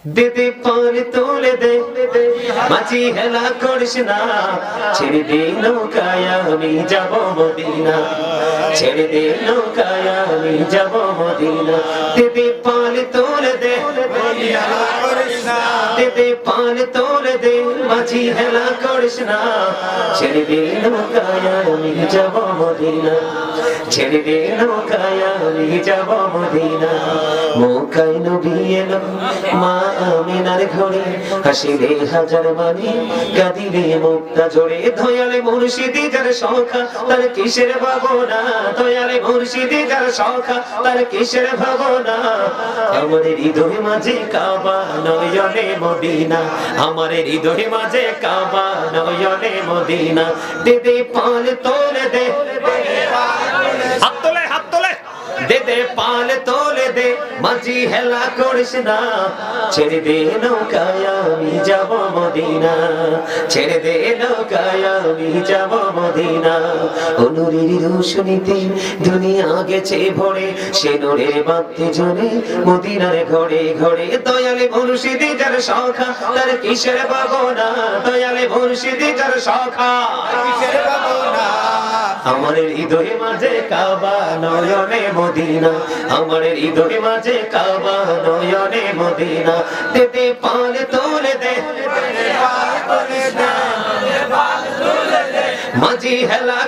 দিদি পাল তুলে দে, মাঝি হেলা করিস না, ছেড়ে দে নৌকায় আমি যাব মদিনা, ছেড়ে দে নৌকায় আমি যাব মদিনা। দিদি পাল তুলে দে, দিদি পাল তুলে দে, মাঝি হেলা করিস না, ছেড়ে দে নৌকায় আমি যাব মদিনা, ছেড়ে দে নৌকায় আমি যাব মদিনা। মৌকায় নবী এলো মা আমিনার ঘরে, হাসিলে হাজার বাণী কাঁদিলে মুক্তা জোড়ে। দয়ালে মুর্শিদি যার সখা তার কিসের ভাবনা, দয়ালে মুর্শিদি যার সখা তার কিসের ভাবনা। আমার হৃদয় মাঝে কাবা নয়নে মদিনা, আমার হৃদয় মাঝে কাবা নয়নে মদিনা। দিদি পাল তোলে দে, হাত তোলে হাত তোলে, দে দে পাল তোলে দে, মাঝি হেলা করিস না, ছেড়ে দে নৌকায় আমি যাব মদিনা, ছেড়ে দে নৌকায় আমি যাব মদিনা। অনুরির রোশনীতে দুনিয়া গেছে ভরে, সে নূরের বাতি জ্বলে মদিনার ঘরে ঘরে। দয়ালে মুর্শিদি যার সখা তার কিসের ভাবনা, দয়ালে মুর্শিদি যার সখা কিসের ভাবনা। আমার হৃদয় মাঝে কাবা নয়নে মদিনা, আমার হৃদয় মাঝে কাবা নয়নে মদিনা। দিদি পাল তোলে দে, মাঝি হেলা